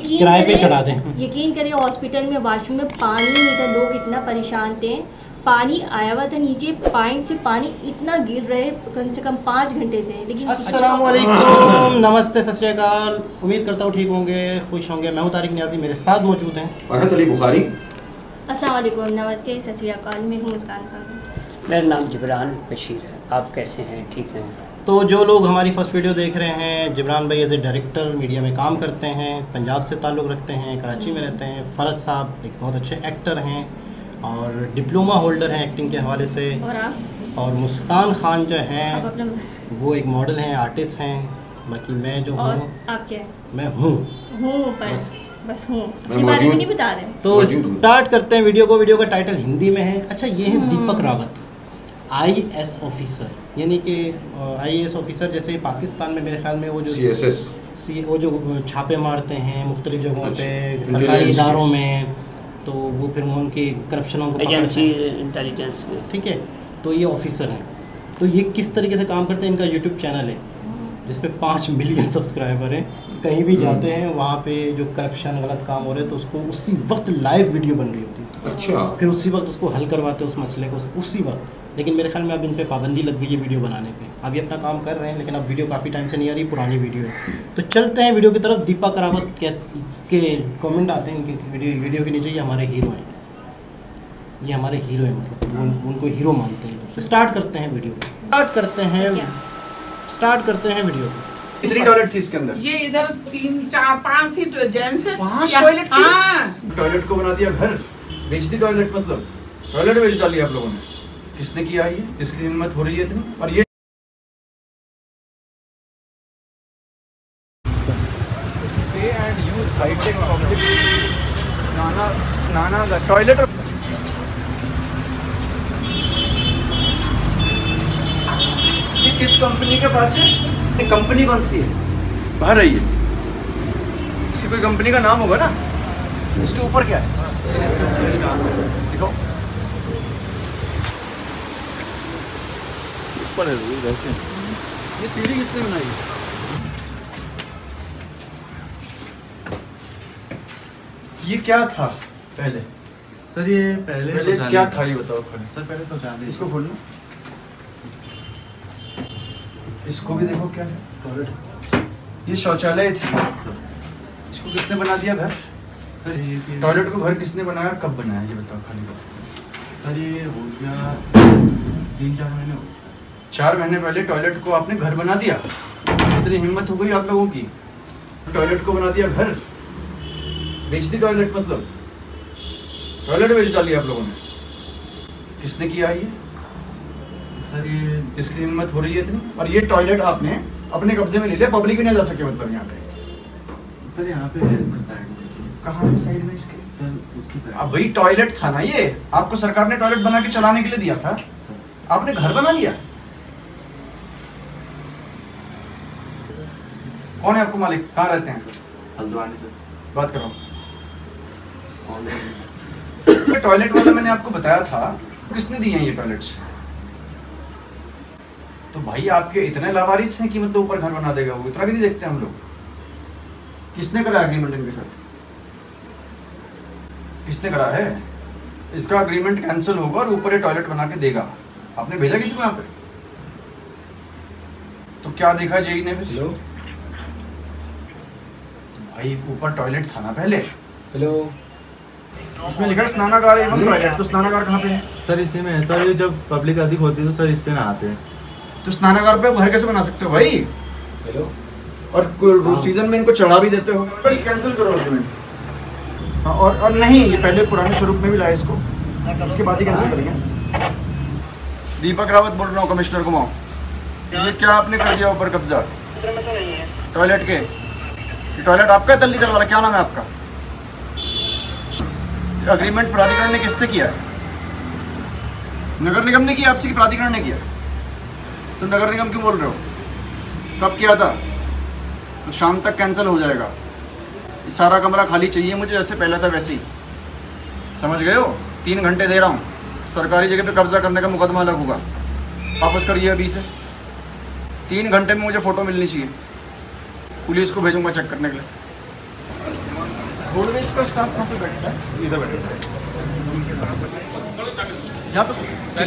किराए पे चढ़ा दें। यकीन करिए हॉस्पिटल में वॉशरूम में पानी नहीं था, लोग इतना परेशान थे। पानी आया हुआ था नीचे, पाइप से पानी इतना गिर रहे कम से कम 5 घंटे से। लेकिन अस्सलाम वालेकुम, नमस्ते, सत श्री अकाल। उम्मीद करता हूँ ठीक होंगे, खुश होंगे। मैं हूँ तारिक नियाज़ी, मेरे साथ मौजूद हैं फरहत अली बुखारी। अस्सलाम वालेकुम, नमस्ते, सत श्री अकाल। मैं हूँ मुस्कान खान। मेरा नाम जिब्रान बशीर है। आप कैसे हैं? ठीक हैं? तो जो लोग हमारी फर्स्ट वीडियो देख रहे हैं, जिब्रान भाई एज ए डायरेक्टर मीडिया में काम करते हैं, पंजाब से ताल्लुक़ रखते हैं, कराची में रहते हैं। फ़रहत साहब एक बहुत अच्छे एक्टर हैं और डिप्लोमा होल्डर हैं एक्टिंग के हवाले से। और आप? और मुस्कान खान जो हैं अपना वो एक मॉडल हैं, आर्टिस्ट हैं। बाकी मैं जो हूँ, आप क्या? मैं हूँ बस हूँ, मैं मौजूद नहीं बता रहे। तो स्टार्ट करते हैं वीडियो को। वीडियो का टाइटल हिंदी में है। अच्छा, ये है दीपक रावत, IAS ऑफिसर, यानी कि IAS ऑफिसर जैसे पाकिस्तान में मेरे ख्याल में वो जो CSS वो जो छापे मारते हैं मुख्तलिफ जगहों अच्छा, पे सरकारी इदारों में, तो वो फिर उनकी करप्शनों को एजेंसी इंटेलिजेंस। ठीक है, तो ये ऑफिसर हैं। तो ये किस तरीके से काम करते हैं, इनका यूट्यूब चैनल है जिसपे 5 मिलियन सब्सक्राइबर हैं। कहीं भी जाते हैं वहाँ पे जो करप्शन गलत काम हो रहे हैं तो उसको उसी वक्त लाइव वीडियो बन रही होती है। अच्छा, फिर उसी वक्त उसको हल करवाते हैं उस मसले को उसी वक्त। लेकिन मेरे ख्याल में अब इन पे पाबंदी लग गई है वीडियो बनाने पे। अभी अपना काम कर रहे हैं लेकिन अब वीडियो काफ़ी टाइम से नहीं आ रही, पुरानी वीडियो है। तो चलते हैं वीडियो की तरफ। दीपक रावत के कमेंट आते हैं इनके वीडियो के नीचे, ये हमारे हीरो हैं, ये हमारे हीरो हैं, मतलब उनको हीरो मानते हैं। तो स्टार्ट करते हैं वीडियो, स्टार्ट करते हैं वीडियो। कितनी टॉयलेट थी इसके अंदर? ये इधर 3 4 5 थी जेंट्स। 5 टॉयलेट थी? हाँ। टॉयलेट को बना दिया घर, बेच दी टॉयलेट, मतलब टॉयलेट बेच डाली आप लोगों ने। किसने किया ये? किसकी हिम्मत हो रही है इतनी? और ये टॉयलेट ये किस कंपनी के पास है? ये कंपनी कौन सी है? बाहर रही है, इसकी कोई कंपनी का नाम होगा ना। इसके ऊपर क्या है? दिखाओ। ऊपर है ये सीढ़ी किसने बनाई है? ये क्या था पहले? सर ये पहले क्या था ये बताओ। सर पहले शौचालय। इसको खोलना, इसको भी देखो क्या है। टॉयलेट, ये शौचालय थी। इसको किसने बना दिया घर? सर ये टॉयलेट को घर किसने बनाया और कब बनाया ये बताओ खाली बात। सर ये हो गया 3-4 महीने हो। 4 महीने पहले टॉयलेट को आपने घर बना दिया। इतनी हिम्मत हो गई आप लोगों की, टॉयलेट को बना दिया घर, बेच दी टॉयलेट, मतलब टॉयलेट बेच डाली आप लोगों ने। किसने किया ये? सर ये किसकी हिम्मत हो रही है इतनी? और ये टॉयलेट आपने अपने कब्जे में ले लिया, पब्लिक भी नहीं जा सके मतलब यहाँ पे। सर यहाँ पे है सर साइड में। कहाँ है साइड में इसके? सर उसकी साइड। अब वही टॉयलेट था ना ये, आपको सरकार ने टॉयलेट बना के चलाने के लिए दिया था, आपने घर बना दिया। कौन है आपको मालिक? कहाँ रहते हैं? हल्द्वानी सर। बात करो। टॉयलेट वाला मैंने आपको बताया था, किसने दिए हैं ये टॉयलेट्स? तो भाई आपके इतने लावारिस हैं कि मतलब ऊपर घर बना देगा वो, इतना भी नहीं देखते हम लोग। किसने करा एग्रीमेंट इनके साथ? किसने करा है? इसका एग्रीमेंट कैंसिल होगा और ऊपर ये टॉयलेट बना के देगा। आपने भेजा किसी को यहाँ पे? तो क्या देखा जेई ने फिर? हेलो भाई ऊपर टॉयलेट था ना पहले। हेलो इसमें लिखा है स्नानागार एवं टॉयलेट, तो स्नानागार कहाँ पे है? सर इसी में है सर। ये जब पब्लिक अधिक होती है तो सर इस पे नहाते हैं। तो स्नानागार पे घर कैसे बना सकते हो भाई? हेलो और सीजन में इनको चढ़ा भी देते हो। बस कैंसिल करो एग्रीमेंट। हाँ, और नहीं, ये पहले पुराने स्वरूप में भी लाए इसको, उसके बाद ही कैंसिल करेंगे। दीपक रावत बोल रहा हूँ, कमिश्नर कुमाऊं। ये क्या आपने कर दिया ऊपर कब्जा टॉयलेट के? ये टॉयलेट आपका है तल्ली दर वाला? क्या नाम है आपका? अग्रीमेंट प्राधिकरण ने किससे किया है? नगर निगम ने किया आपसे कि प्राधिकरण ने किया? तो नगर निगम क्यों बोल रहे हो? कब किया था? तो शाम तक कैंसिल हो जाएगा। ये सारा कमरा खाली चाहिए मुझे, जैसे पहले था वैसे ही। समझ गए हो? 3 घंटे दे रहा हूँ, सरकारी जगह पे कब्जा करने का मुकदमा अलग होगा। वापस करिए अभी से। 3 घंटे में मुझे फ़ोटो मिलनी चाहिए, पुलिस को भेजूंगा चेक करने के लिए। रोडवेज का स्टाफ कहाँ पे बैठता है? इधर बैठता है। यहाँ पे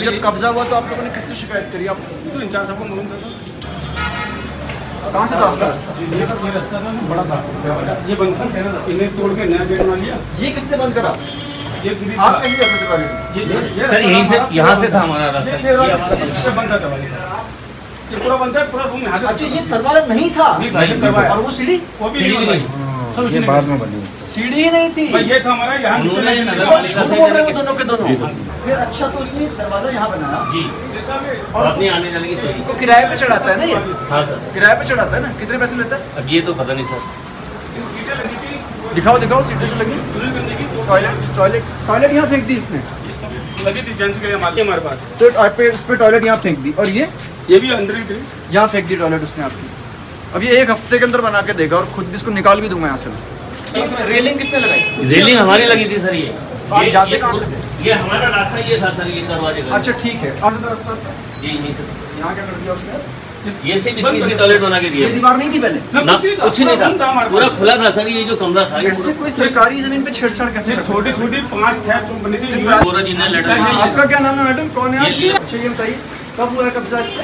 जब कब्जा हुआ तो आप लोगों ने किससे शिकायत करी? आप तो इंचार्ज साहब को मालूम था सर। कहाँ से था आपका रास्ता? ये सब ये रास्ता था बड़ा था, ये बंद था, इन्हें तोड़ के नया गेट बना लिया। ये किसने बंद करा? ये ग्रिल आप था। कैसे जाते थे टॉयलेट? सर यहीं से यहाँ से था हमारा रास्ता, ये हमारा बंद था दरवाजा, ये पूरा बंद है, पूरा रूम यहाँ से। अच्छा ये दरवाजा नहीं था? नहीं था, ये करवाया। और वो सीढ़ी? वो भी नहीं बनी। सर उसने बाद में बनी। सीढ़ी ही नहीं थी। भाई ये था हमारा यहाँ नीचे झूठ लगा। बोल रहे हो दोनों के दोनों। फिर अच्छा तो उसने दरवाजा यहाँ बनाया जी और अपनी आने जाने की सही। उसको किराए पे चढ़ाता है ना ये? हाँ सर। किराए पे चढ़ाता है ना? कितने पैसे लेता है? अब ये तो पता नहीं सर। सीटें लगी थी, दिखाओ दिखाओ सीटें तो लगी। ड्रिल करने की, टॉयलेट यहाँ फेंक दी इसने। ये सब लगी थी जेंट्स के लिए हमारे पास। तो इस पे टॉयलेट यहाँ फेंक दी और ये ये भी अंदर ही थे। यहाँ फेंक दी टॉयलेट उसने आपकी। अब ये 1 हफ्ते के अंदर बना के देगा और खुद भी इसको निकाल भी दूंगा यहाँ से। रेलिंग किसने लगाई? रेलिंग हमारी लगी थी सर। आप जाते कहाँ से थे? ये हमारा रास्ता ये था सर, ये दरवाजे का। अच्छा ठीक है। आज का रास्ता जी यहीं से। यहाँ क्या कर दिया उसने? ये से इतनी सी टॉयलेट बना के ये दिए दीवार नहीं थी पहले? ना, कुछ नहीं था, पूरा खुला था सर। ये जो कमरा था ऐसे कोई सरकारी जमीन पे छेड़छाड़ कैसे कर सकता छोटी है? छोटी 5-6 तो बनी थी। पूरा जी ने लेटर लिखा। आपका क्या नाम है मैडम? कौन है ये आप? लिया। अच्छा ये बताइए कब हुआ है कब्जा इस पे?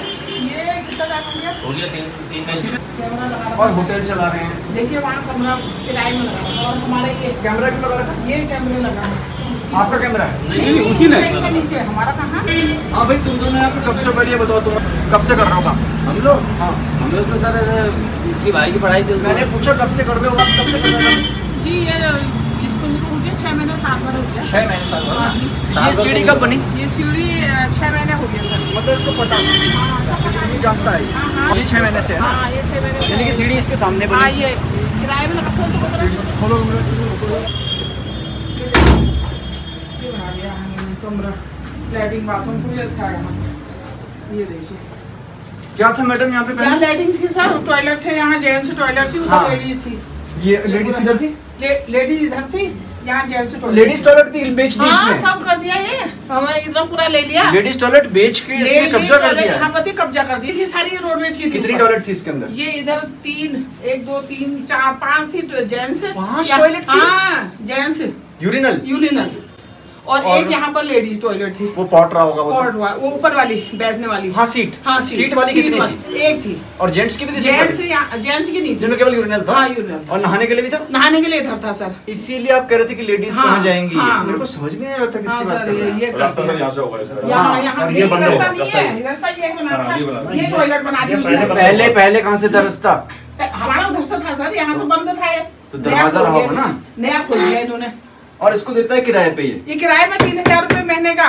ये कितना टाइम हो गया? हो गया 3 महीने। कैमरा लगा और होटल चला रहे हैं? देखिए वहाँ कमरा किराए में लगा और हमारे ये कैमरा क्यों लगा रखा? ये कैमरे लगा है। आपका कैमरा है? नहीं उसी ने। ट्रेन के नीचे हमारा कहाँ? हाँ भाई तुम दोनों यहाँ पे कब से कर ये बताओ तुम कब से कर रहे हो काम? हम लोग हाँ हम लोग तो सर इसकी भाई की पढ़ाई चल रही मैंने है। पूछा कब से कर रहे हो आप? कब से कर रहे हो? जी ये इसको शुरू हो गया 6 महीने 7 महीने हो गया। 6 महीने साल हाँ जी। ये सीढ़ी कब बनी? ये सीढ़ी 6 महीने हो गया सर। मतलब इसको पता नहीं जानता है हाँ। ये 6 महीने से है ना? हाँ ये 6 महीने यानी कि सीढ़ी इसके सामने हाँ बनी। ये किराए में लगा। खोलो ये बना दिया हमने कमरा, लैट्रिन बाथरूम पूरा था यहाँ। ये देखिए क्या था मैडम यहाँ पे यहाँ पहले? लैट्रिन थी सर, टॉयलेट थे, यहाँ जेंट्स टॉयलेट थी, हाँ। उधर लेडीज थी। ये लेडीज इधर थी? लेडीज इधर थी, यहाँ जेंट्स टॉयलेट। लेडीज टॉयलेट भी बेच दी हाँ इसने? सब कर दिया ये, हमें इधर पूरा ले लिया। लेडीज टॉयलेट बेच के इसने कब्जा कर दिया यहाँ है। पर कब्जा कर दी थी सारी रोडवेज की थी। कितनी ऊपर। टॉयलेट थी इसके अंदर? ये इधर 3 1 2 3 4 5 थी जेंट्स। 5 टॉयलेट थी? हाँ जेंट्स यूरिनल यूरिनल और एक यहाँ पर लेडीज टॉयलेट थी। वो पॉट रहा होगा वो और वो ऊपर वाली बैठने वाली। हाँ सीट हाँ सीट वाली कितनी थी? एक थी। और जेंट्स की भी थी? जेंट्स जेंट्स की नहीं थी। जिनमें केवल यूरिनल था? हाँ यूरिनल। और नहाने के लिए भी था? नहाने के लिए इधर था सर। इसीलिए आप कह रहे थे कि लेडीज हाँ, कहाँ जाएंगी? हाँ। मेरे को समझ में नहीं आ रहा था हाँ किसकी बात सर कर रहे हैं। ये रास्ता करते सर हैं। यहाँ से होगा सर। यहाँ हाँ, यहाँ ये नहीं, बंद रास्ता होगा, नहीं है, रास्ता ये बना हाँ, ये बना था। ये टॉयलेट बना दी उसने। पहले पहले कहाँ से था रास्ता? हमारा उधर से था सर, यहाँ से बंद था ये। तो दरवाजा रहा होगा ना? नया खोल दिया इन्होंने। और इसको देता है किराए पे ये? ये किराए में 3000 रुपए महीने का।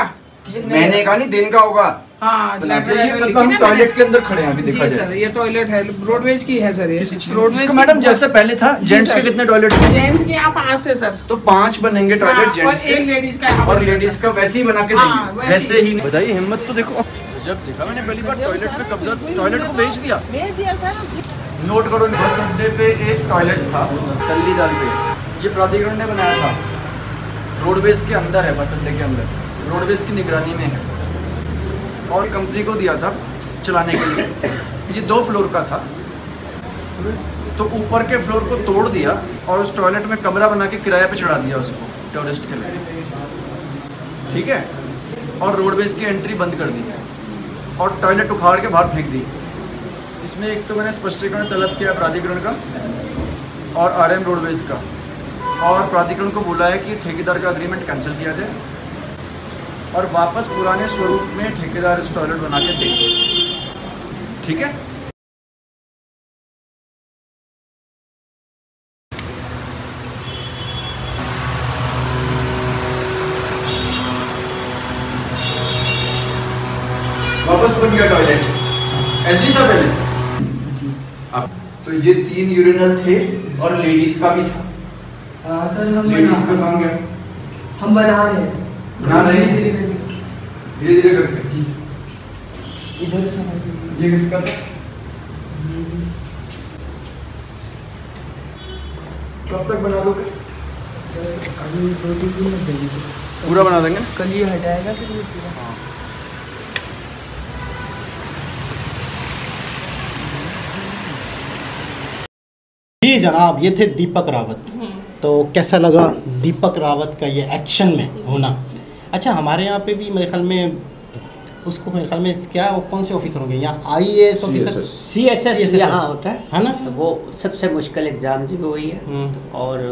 3 महीने का नहीं दिन का होगा। हाँ ये मतलब हम टॉयलेट के अंदर खड़े हैं अभी देखा जी जाए। सर ये टॉयलेट है, रोडवेज की है सर ये। इसको मैडम जैसे पहले था जेंट्स के कितने टॉयलेट थे? जेंट्स के यहाँ 5 थे सर। तो 5 बनेंगे टॉयलेट हाँ, जेंट्स और एक लेडीज का यहाँ और बनेगा लेडीज सर। का वैसे ही बना के हाँ, देंगे वैसे वैसे ही। बताइए हिम्मत तो देखो। जब देखा मैंने पहली बार टॉयलेट पे कब्जा, टॉयलेट को बेच दिया। भेज दिया सर। नोट करो बस अड्डे पे एक टॉयलेट था तल्ली दाल पे। ये प्राधिकरण ने बनाया था, रोडवेज के अंदर है, बस अड्डे के अंदर, रोडवेज की निगरानी में है और कंपनी को दिया था चलाने के लिए। ये 2 फ्लोर का था तो ऊपर के फ्लोर को तोड़ दिया और उस टॉयलेट में कमरा बना के किराए पे चढ़ा दिया उसको टूरिस्ट के लिए। ठीक है। और रोडवेज की एंट्री बंद कर दी और टॉयलेट उखाड़ के बाहर फेंक दी। इसमें एक तो मैंने स्पष्टीकरण तलब किया प्राधिकरण का और RM रोडवेज का, और प्राधिकरण को बोला है कि ठेकेदार का एग्रीमेंट कैंसिल किया जाए और वापस पुराने स्वरूप में ठेकेदार इस टॉयलेट बना के दे। ठीक है। वापस बन गया टॉयलेट, ऐसे ही था पहले। तो ये 3 यूरिनल थे और लेडीज का भी था। सर हम लेडीज का काम गया, हम बना रहे हैं। बना रहे हैं धीरे धीरे करके। इधर से ये किसका था? कब तक बना दोगे? अभी 2-3 दिन में देंगे। पूरा बना देंगे। कल ये हटाएगा सर ये पूरा। जी जनाब, ये थे दीपक रावत। तो कैसा लगा दीपक रावत का ये एक्शन में होना? अच्छा, हमारे यहाँ पे भी मेरे ख्याल में उसको मेरे ख्याल में क्या कौन से ऑफिसर होंगे यहाँ, IAS ऑफिसर, CSS यहाँ होता है ना? वो सबसे मुश्किल एग्ज़ाम जी वही है। और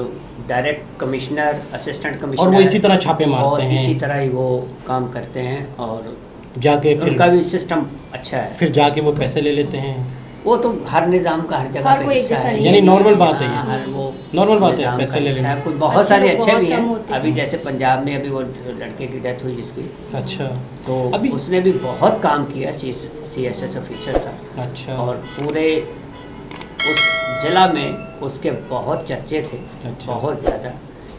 डायरेक्ट कमिश्नर, असिस्टेंट कमिश्नर, और वो इसी तरह छापे मारते हैं, इसी तरह ही वो काम करते हैं। और जाके फिर उनका भी सिस्टम अच्छा है, फिर जाके वो पैसे ले लेते हैं। वो तो हर निज़ाम का हर जगह पे हिस्सा है, यानी नॉर्मल बात है, हर वो नॉर्मल बात है, पैसे ले लेना। कुछ बहुत सारे अच्छे भी हैं। अभी जैसे पंजाब में अभी वो लड़के की डेथ हुई जिसकी, अच्छा, तो अभी उसने भी बहुत काम किया, CSS ऑफिसर था। अच्छा, और पूरे उस जिला में उसके बहुत चर्चे थे, अच्छा, बहुत ज़्यादा।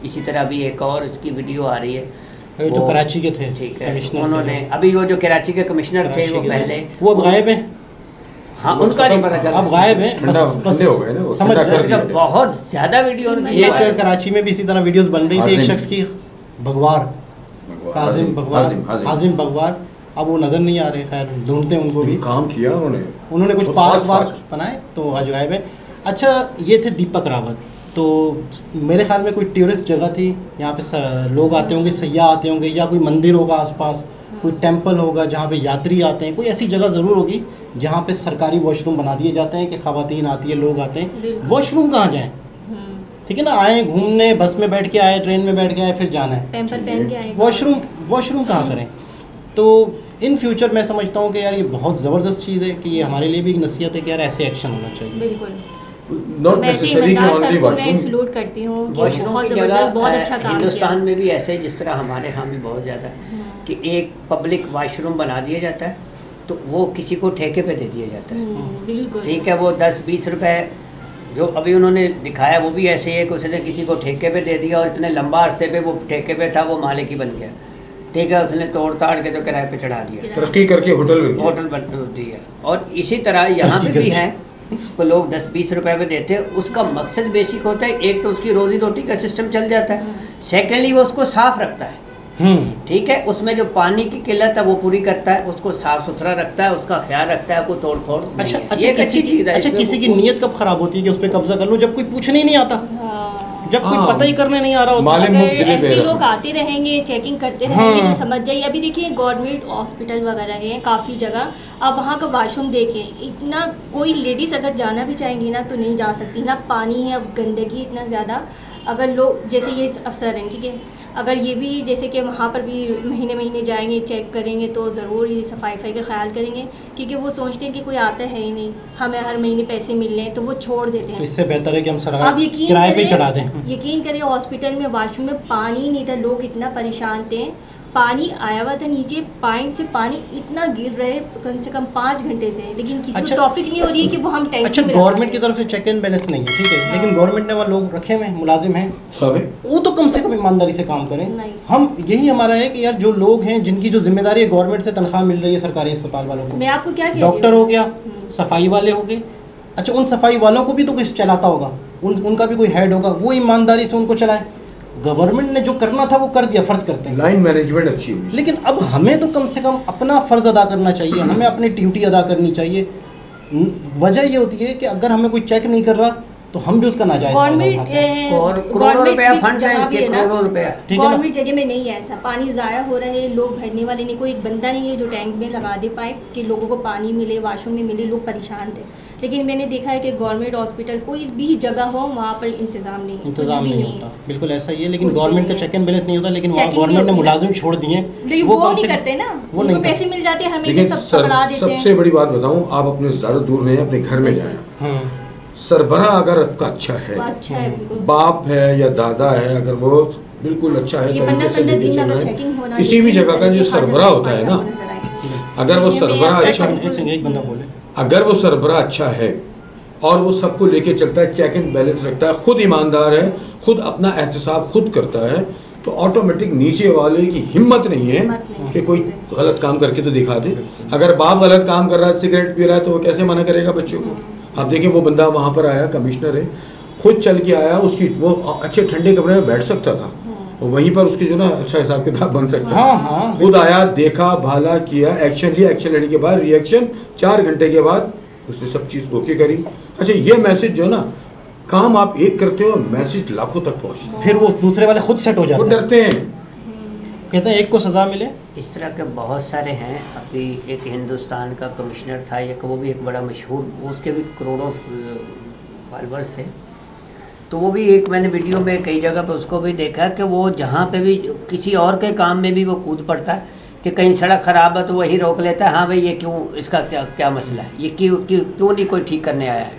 इसी तरह अभी एक और इसकी वीडियो आ रही है, जो कराची के थे, ठीक है, कमिश्नर उन्होंने अभी वो जो कराची के कमिश्नर थे वो पहले वो गायब हैं। हाँ, उनका नहीं पता चला, अब गायब हैं, बस हो गए ना, समझ गए। बहुत ज़्यादा वीडियो एक कराची में भी इसी तरह वीडियोस बन रही थी एक शख्स की, भगवार, काजिम भगवार, आजिम भगवार। अब वो नज़र नहीं आ रहे, खैर ढूंढते हैं उनको भी। काम किया उन्होंने कुछ पार्क बनाए तो आज गायब है। अच्छा, ये थे दीपक रावत। तो मेरे ख्याल में कोई टूरिस्ट जगह थी, यहाँ पे लोग आते होंगे, सयाह आते होंगे, या कोई मंदिर होगा आसपास, कोई टेंपल होगा जहाँ पे यात्री आते हैं, कोई ऐसी जगह ज़रूर होगी जहाँ पे सरकारी वॉशरूम बना दिए जाते हैं कि ख़वातीन आती है, लोग आते हैं। वॉशरूम कहाँ जाएँ? ठीक है ना, आए घूमने, बस में बैठ के आए, ट्रेन में बैठ के आए, फिर जाना है, वॉशरूम कहाँ करें? तो इन फ्यूचर मैं समझता हूँ कि यार ये बहुत ज़बरदस्त चीज़ है कि ये हमारे लिए भी एक नसीहत है कि यार ऐसे एक्शन होना चाहिए। बिल्कुल, नॉट नेसेसरी कि ओनली वॉशरूम सलूट करती हूँ, बहुत ज़बरदस्त, बहुत अच्छा काम हिंदुस्तान में भी ऐसे ही, जिस तरह हमारे यहाँ भी बहुत ज़्यादा कि एक पब्लिक वॉशरूम बना दिया जाता है तो वो किसी को ठेके पे दे दिया जाता है। बिल्कुल, ठीक है, वो 10-20 रुपए जो अभी उन्होंने दिखाया वो भी ऐसे ही है कि उसने किसी को ठेके पे दे दिया और इतने लंबा अरसे पे वो ठेके पे था, वो मालिक ही बन गया। ठीक है, उसने तोड़ ताड़ के तो किराए पे चढ़ा दिया, तरक्की करके होटल बन दिया। और इसी तरह यहाँ पे भी है, तो लोग 10-20 रुपए पे देते हैं। उसका मकसद बेसिक होता है, एक तो उसकी रोजी रोटी का सिस्टम चल जाता है, सेकेंडली वो उसको साफ रखता है। ठीक है, उसमें जो पानी की किल्लत है वो पूरी करता है, उसको साफ सुथरा रखता है, उसका ख्याल रखता है, कोई तोड़ फोड़। अच्छा, किसी की नीयत कब खराब होती है कि उस पर कब्जा कर लूं, जब कोई पूछने ही नहीं आता, जब कोई पता ही करने नहीं आ रहा होता। अगर ऐसे लोग आते रहेंगे, चेकिंग करते रहेंगे तो समझ जाइए। अभी देखिए गवर्नमेंट हॉस्पिटल वगैरह हैं काफ़ी जगह, आप वहाँ का वॉशरूम देखें, इतना कोई लेडीज़ अगर जाना भी चाहेंगी ना तो नहीं जा सकती, ना पानी है, अब गंदगी इतना ज़्यादा। अगर लोग जैसे ये अफसर हैं, ठीक है, अगर ये भी जैसे कि वहाँ पर भी महीने महीने जाएंगे, चेक करेंगे तो ज़रूर ये सफाई का ख्याल करेंगे, क्योंकि वो सोचते हैं कि कोई आता है ही नहीं, हमें हर महीने पैसे मिल रहे हैं तो वो छोड़ देते हैं। तो इससे बेहतर है कि हम सरकार किराए पे चढ़ा दें। यकीन करें, हॉस्पिटल में वॉशरूम में पानी नहीं था, लोग इतना परेशान थे, पानी आया हुआ था नीचे, पाइप से पानी इतना गिर रहे कम से कम 5 घंटे से, लेकिन किसी को तौफीक नहीं हो रही है कि वो हम टैंक। अच्छा, गवर्नमेंट की तरफ से चेक एंड बैलेंस नहीं है, ठीक है, लेकिन गवर्नमेंट ने वहाँ लोग रखे हुए मुलाजिम हैं, वो तो कम से कम ईमानदारी से काम करें। हम यही हमारा है कि यार जो लोग हैं जिनकी जो जिम्मेदारी है, गवर्नमेंट से तनख्वाह मिल रही है सरकारी अस्पताल वालों को, मैं आपको क्या डॉक्टर हो गया, सफाई वाले हो गए, अच्छा उन सफाई वालों को भी तो कुछ चलाता होगा, उनका भी कोई हेड होगा, वो ईमानदारी से उनको चलाए। गवर्नमेंट ने जो करना था वो कर दिया, फ़र्ज़ करते हैं, लाइन मैनेजमेंट अच्छी हुई, लेकिन अब हमें तो कम से कम अपना फ़र्ज़ अदा करना चाहिए, हमें अपनी ड्यूटी अदा करनी चाहिए। वजह ये होती है कि अगर हमें कोई चेक नहीं कर रहा तो हम भी उसका नाजायज़ करोड़ों रुपया फंड है, करोड़ों रुपया गवर्नमेंट जगह में नहीं है ऐसा, पानी ज़ाया हो रहा है, लोग भरने वाले नहीं, कोई एक बंदा नहीं है जो टैंक में लगा दे पाए कि लोगों को पानी मिले, वॉशरूम में मिले, लोग परेशान थे। लेकिन मैंने देखा है कि गवर्नमेंट हॉस्पिटल कोई भी जगह हो वहाँ पर इंतज़ाम नहीं होता, बिल्कुल ऐसा ही है। लेकिन गवर्नमेंट का चेक एंड बैलेंस नहीं होता, लेकिन वहाँ गवर्नमेंट ने मुलाजिम छोड़ दिए, वो नहीं करते ना, उनको पैसे मिल जाते हैं, हमें सब पकड़ा देते हैं। सबसे बड़ी बात बताऊँ, आप अपने ज़्यादा दूर नहीं, अपने घर में जाए, सरबराह अगर आपका अच्छा है, बाप है या दादा है, अगर वो बिल्कुल अच्छा है तरीके से लेके चलना है, किसी भी जगह का जो सरबराह होता है ना, अगर वो सरबराह अच्छा, एक बंदा बोले, अगर वो सरबराह अच्छा है और वो सबको लेके चलता है, चेक एंड बैलेंस रखता है, खुद ईमानदार है, खुद अपना एहतसाब खुद करता है, तो ऑटोमेटिक नीचे वाले की हिम्मत नहीं है कि कोई गलत काम करके तो दिखा दे। अगर बाप गलत काम कर रहा है, सिगरेट पी रहा है, तो वो कैसे मना करेगा बच्चों को? आप देखिए, वो बंदा वहाँ पर आया, कमिश्नर है, खुद चल के आया, उसकी वो अच्छे ठंडे कमरे में बैठ सकता था, वहीं पर उसकी जो ना अच्छा हिसाब किताब बन सकता है। खुद आया, देखा, भाला किया, एक्शन लिया, एक्शन लेने के बाद रिएक्शन 4 घंटे के बाद उसने सब चीज़ ओके करी। अच्छा, ये मैसेज जो ना काम आप एक करते हो और मैसेज लाखों तक पहुंचता है। फिर वो दूसरे वाले खुद सेट हो वो जाते हैं, डरते हैं। कहते हैं एक को सज़ा मिले। इस तरह के बहुत सारे हैं। अभी एक हिंदुस्तान का कमिश्नर था, एक वो भी एक बड़ा मशहूर, उसके भी करोड़ों फॉलोअर्स थे। तो वो भी एक मैंने वीडियो में कई जगह पे उसको भी देखा कि वो जहाँ पे भी किसी और के काम में भी वो कूद पड़ता है कि कहीं सड़क ख़राब है तो वही रोक लेता है, हाँ भाई ये क्यों, इसका क्या क्या मसला है, ये क्यों नहीं कोई ठीक करने आया है,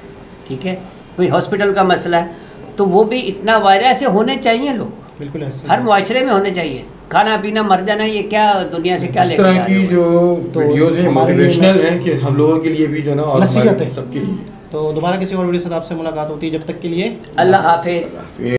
ठीक है, कोई हॉस्पिटल का मसला है, तो वो भी इतना वायरल ऐसे होने चाहिए लोग, बिल्कुल ऐसे हर मुआशरे में होने चाहिए। खाना पीना मर जाना, ये क्या दुनिया से क्या इस लेकर तरह जा रहे की हो? जो वीडियोज हैं हमारे मोटिवेशनल हैं कि हम लोगों के लिए भी जो है ना, और नसीहत हमारे है। सबके लिए। तो दोबारा किसी और वीडियो से आपसे मुलाकात होती है, जब तक के लिए अल्लाह हाफिज़।